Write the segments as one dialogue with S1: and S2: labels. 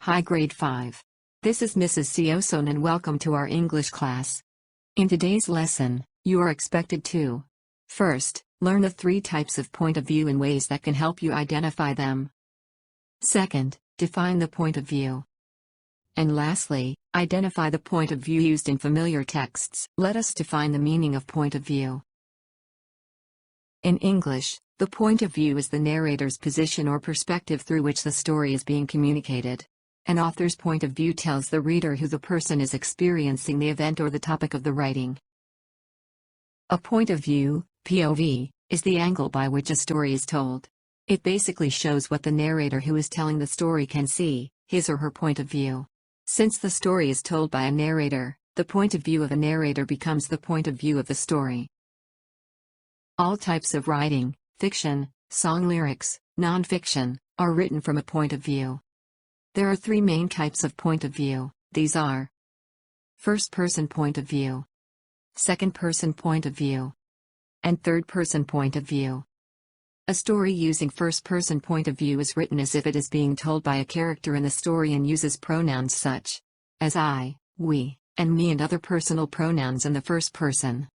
S1: Hi Grade 5. This is Mrs. Sioson and welcome to our English class. In today's lesson, you are expected to first, learn the 3 types of point of view and ways that can help you identify them. Second, define the point of view. And lastly, identify the point of view used in familiar texts. Let us define the meaning of point of view. In English, the point of view is the narrator's position or perspective through which the story is being communicated. An author's point of view tells the reader who the person is experiencing the event or the topic of the writing. A point of view, POV, is the angle by which a story is told. It basically shows what the narrator who is telling the story can see, his or her point of view. Since the story is told by a narrator, the point of view of a narrator becomes the point of view of the story. All types of writing, fiction, song lyrics, non-fiction, are written from a point of view. There are 3 main types of point of view. These are first-person point of view, second-person point of view, and third-person point of view. A story using first-person point of view is written as if it is being told by a character in the story and uses pronouns such as I, we, and me and other personal pronouns in the first person.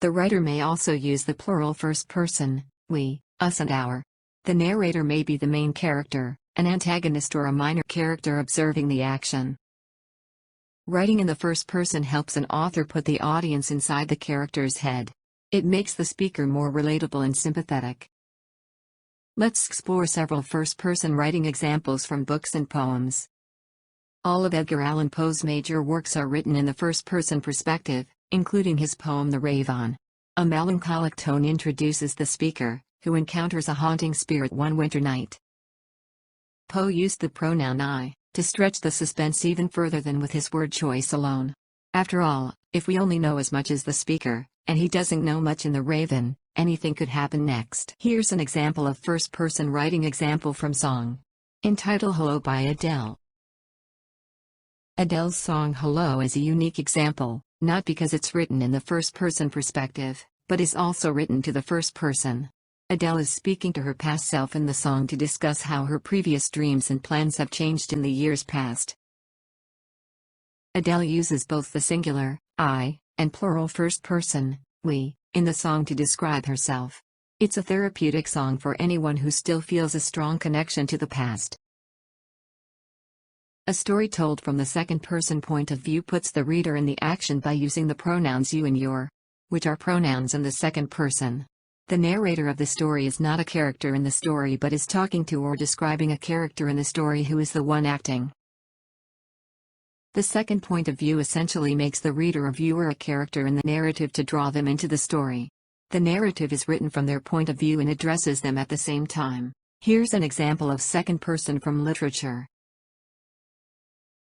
S1: The writer may also use the plural first person, we, us and our. The narrator may be the main character, an antagonist or a minor character observing the action. Writing in the first person helps an author put the audience inside the character's head. It makes the speaker more relatable and sympathetic. Let's explore several first-person writing examples from books and poems. All of Edgar Allan Poe's major works are written in the first-person perspective, including his poem The Raven. A melancholic tone introduces the speaker, who encounters a haunting spirit one winter night. Poe used the pronoun I, to stretch the suspense even further than with his word choice alone. After all, if we only know as much as the speaker, and he doesn't know much in The Raven, anything could happen next. Here's an example of first-person writing example from song. Entitled Hello by Adele. Adele's song Hello is a unique example, not because it's written in the first-person perspective, but is also written to the first person. Adele is speaking to her past self in the song to discuss how her previous dreams and plans have changed in the years past. Adele uses both the singular, I, and plural first person, we, in the song to describe herself. It's a therapeutic song for anyone who still feels a strong connection to the past. A story told from the second-person point of view puts the reader in the action by using the pronouns you and your, which are pronouns in the second person. The narrator of the story is not a character in the story but is talking to or describing a character in the story who is the one acting. The second point of view essentially makes the reader a viewer, a character in the narrative to draw them into the story. The narrative is written from their point of view and addresses them at the same time. Here's an example of second person from literature.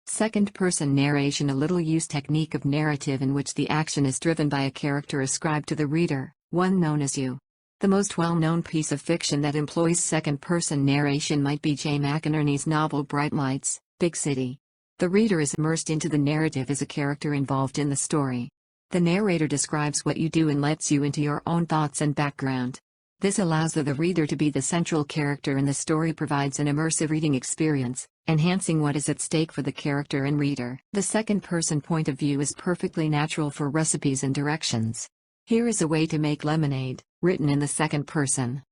S1: Second-person narration, a little-used technique of narrative in which the action is driven by a character ascribed to the reader, one known as you. The most well-known piece of fiction that employs second-person narration might be Jay McInerney's novel Bright Lights, Big City. The reader is immersed into the narrative as a character involved in the story. The narrator describes what you do and lets you into your own thoughts and background. This allows the reader to be the central character in the story, provides an immersive reading experience, enhancing what is at stake for the character and reader. The second-person point of view is perfectly natural for recipes and directions. Here is a way to make lemonade, written in the second person.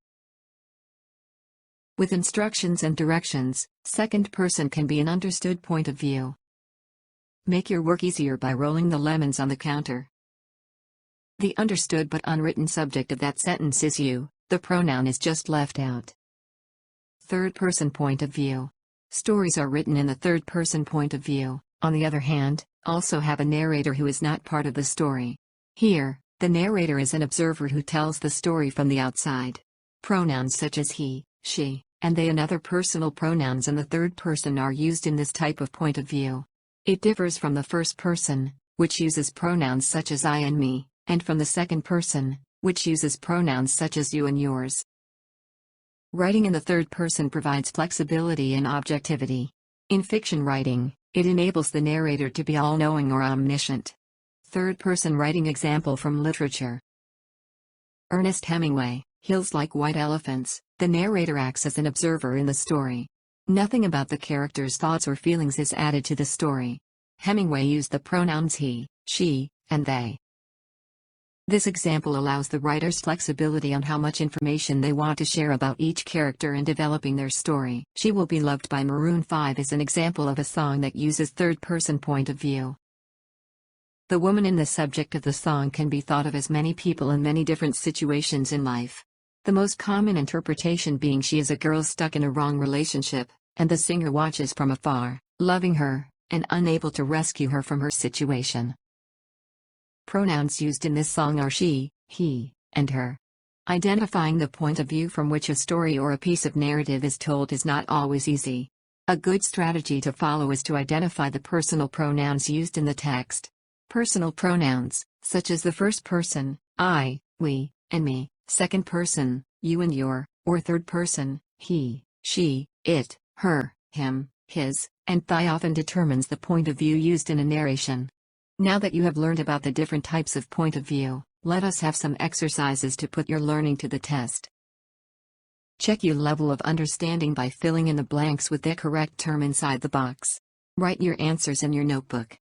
S1: With instructions and directions, second person can be an understood point of view. Make your work easier by rolling the lemons on the counter. The understood but unwritten subject of that sentence is you, the pronoun is just left out. Third person point of view. Stories are written in the third person point of view, on the other hand, also have a narrator who is not part of the story. Here, the narrator is an observer who tells the story from the outside. Pronouns such as he, she, and they and other personal pronouns in the third person are used in this type of point of view. It differs from the first person, which uses pronouns such as I and me, and from the second person, which uses pronouns such as you and yours. Writing in the third person provides flexibility and objectivity. In fiction writing, it enables the narrator to be all-knowing or omniscient. Third-person writing example from literature. Ernest Hemingway, Hills Like White Elephants. The narrator acts as an observer in the story. Nothing about the character's thoughts or feelings is added to the story. Hemingway used the pronouns he, she, and they. This example allows the writers flexibility on how much information they want to share about each character in developing their story. She Will Be Loved by Maroon 5 is an example of a song that uses third-person point of view. The woman in the subject of the song can be thought of as many people in many different situations in life. The most common interpretation being she is a girl stuck in a wrong relationship, and the singer watches from afar, loving her, and unable to rescue her from her situation. Pronouns used in this song are she, he, and her. Identifying the point of view from which a story or a piece of narrative is told is not always easy. A good strategy to follow is to identify the personal pronouns used in the text. Personal pronouns, such as the first person, I, we, and me, second person, you and your, or third person, he, she, it, her, him, his, and they often determines the point of view used in a narration. Now that you have learned about the different types of point of view, let us have some exercises to put your learning to the test. Check your level of understanding by filling in the blanks with the correct term inside the box. Write your answers in your notebook.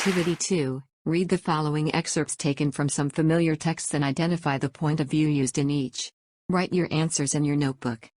S1: Activity 2. Read the following excerpts taken from some familiar texts and identify the point of view used in each. Write your answers in your notebook.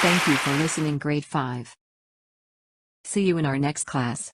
S1: Thank you for listening, grade 5. See you in our next class.